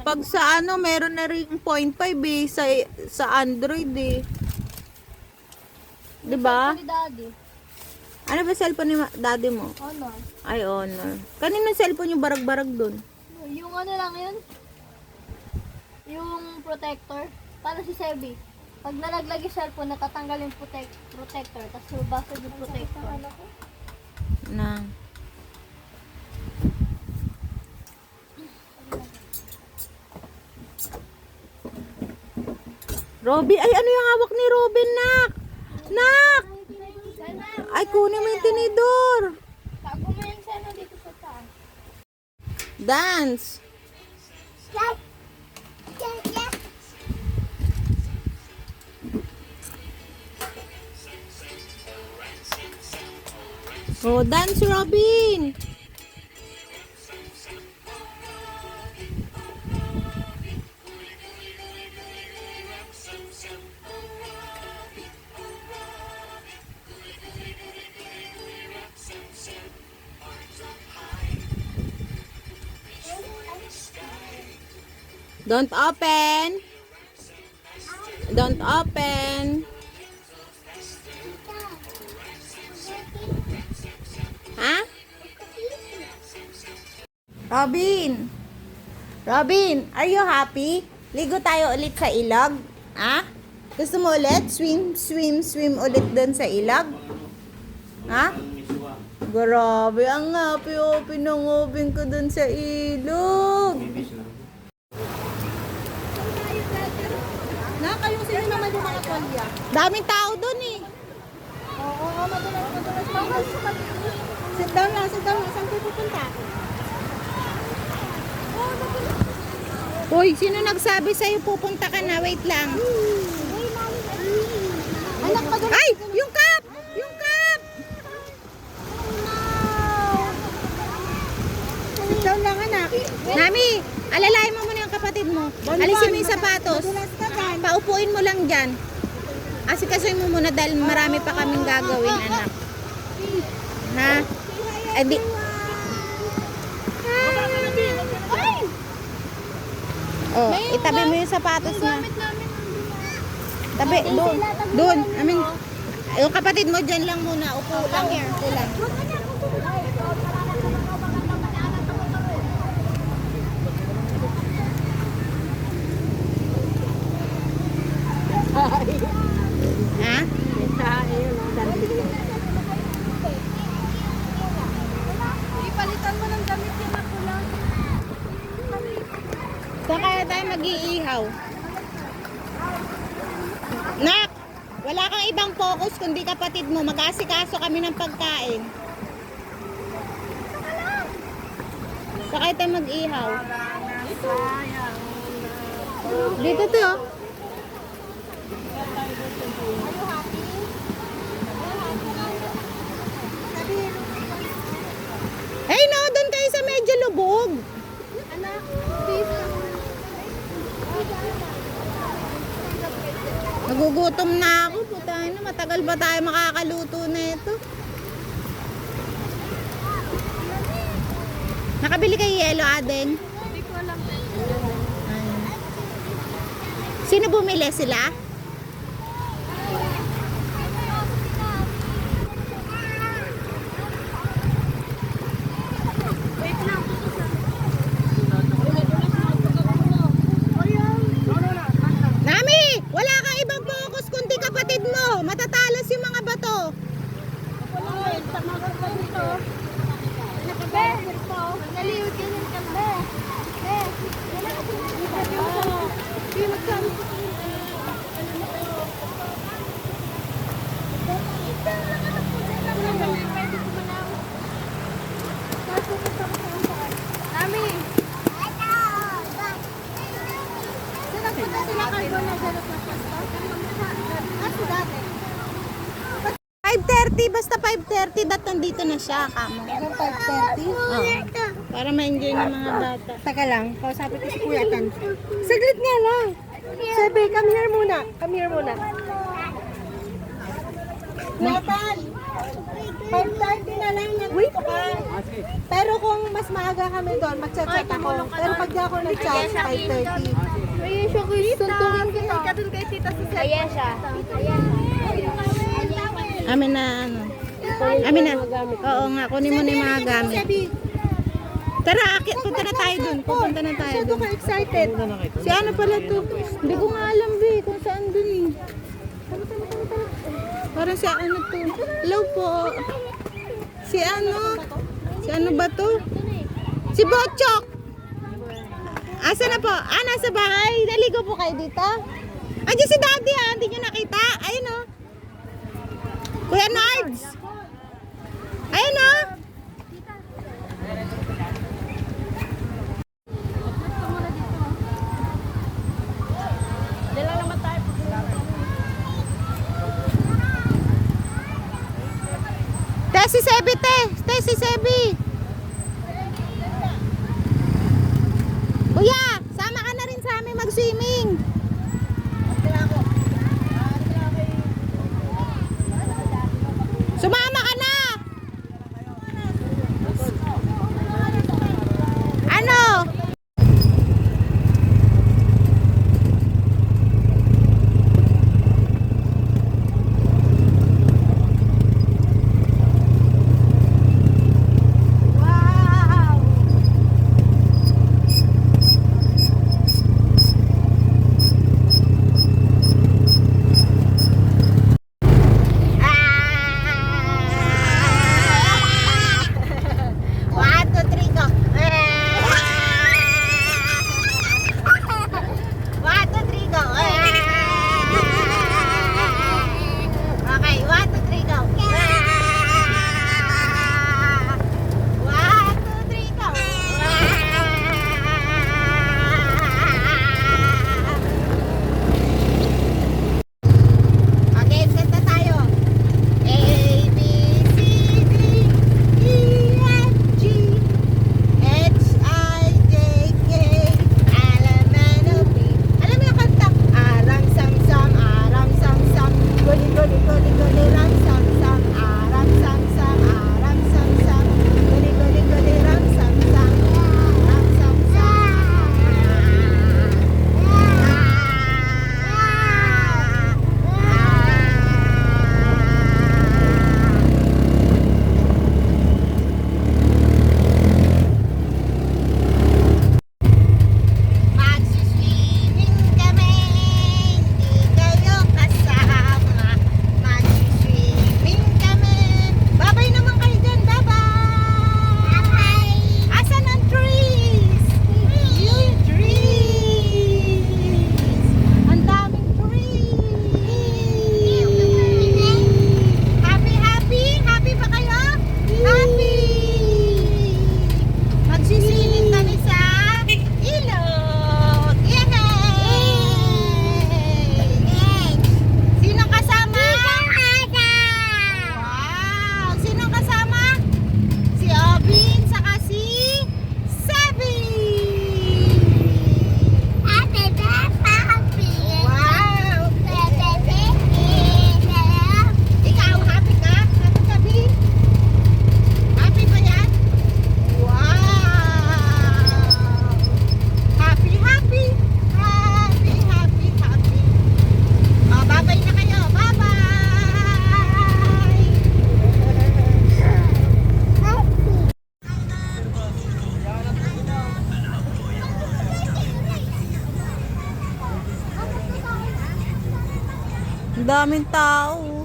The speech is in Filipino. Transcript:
Pag sa ano, meron na rin 0.5 eh, sa Android eh. Diba? Ni Daddy. Ano ba cellphone ni daddy mo? Honor. Ay, Honor. Kanino cellphone yung barag-barag dun? Yung ano lang yun? Yung protector. Para si Sebi. Pag nalaglag yung cellphone, natatanggal yung protector. Tapos basag yung protector. Na. Robby, ay ano yung hawak ni Robin, nak? Nak! Ay, kunin mo yung tinidor. Tago mo yung seno dito sa taas. Dance. Oh, dance, Robin. Don't open. Don't open. Ha? Robin. Robin, are you happy? Ligo tayo ulit sa ilog? Ha? Gusto mo ulit? Swim ulit doon sa ilog? Ha? Grabe, ang happy ng Robin ko doon sa ilog. Nakayong sino naman yung mga kolya? Daming tao doon eh. Oo, madulas. Sit down lang. Saan kayo pupunta? Uy, sino nagsabi sa'yo pupunta ka na? Wait lang. Anak, madulas. Ay! Yung cup! Yung cup! Sit down lang, anak. Nami, alalayan mo muna yung kapatid mo. Alisin mo yung sapatos. Paupuin mo lang dyan. Asikasuin mo muna dahil marami pa kaming gagawin, anak. Ha? Ay, di... Oh, itabi mo yung sapatos niya. Tabi, doon. Doon. I mean, yung kapatid mo dyan lang muna. Upo lang. Upo lang. Ha? Ipalitan mo ng damit yan ako lang. Saan kaya tayo mag-iihaw? Nak, wala kang ibang focus kundi kapatid mo. Mag-aasikaso kami ng pagkain. Saan kaya tayo mag-ihaw? Dito to. Hey no, doon kayo sa medyo lubog. Anak, please. Nagugutom na ako. Puta na, matagal ba tayo makakaluto na ito? Nakabili kayo yelo, Aden? Hindi ko alam. Sino bumili sila? Wait lang. Nami, wala kang ibang focus kundi kapatid mo. Matatalas yung mga bato. Naliwag ka ng kambe. Mami! Saan sila kayo na dyan sa pasta? Kasi dati. 5:30, basta 5:30, ba't nandito na siya, kamo? Anong 5:30? Oo. Para ma-enjoy ng mga bata. Taka lang, kausapin ko si Kuya Tan. Saglit nga lang. Sebe, come here muna. Come here muna. Nathan! 5:30 na lang nandito ka. Pero kung mas maaga kami doon, magchat-chat ako. Pero pag di ako nag-chat, 5:30. Ayun siya, Chris. Tuntukin kita. Katun kay tita sa cellphone. Ayan siya. Amin na ano. Amin na. Oo nga, kunin mo na yung mga gamit. Tara, akit, punta na tayo dun. Pupunta na tayo dun. Excited. Si ano pala to? Hindi ko nga alam, be, kung saan dun eh. Parang si ano to. Hello po. Si ano? Si ano ba to? Si Bochok. Asa na po? Ah, nasa bahay. Naligo po kayo dito? Andiyan si Daddy ah. Hindi nyo nakita. Ayun o. Kuya Nards. Ayun o. Dala naman tayo. Si Sebi, si Sebi. Kuya, sama ka na rin sa amin mag-swimming. Sumama ka na. Ano? Ang daming tao.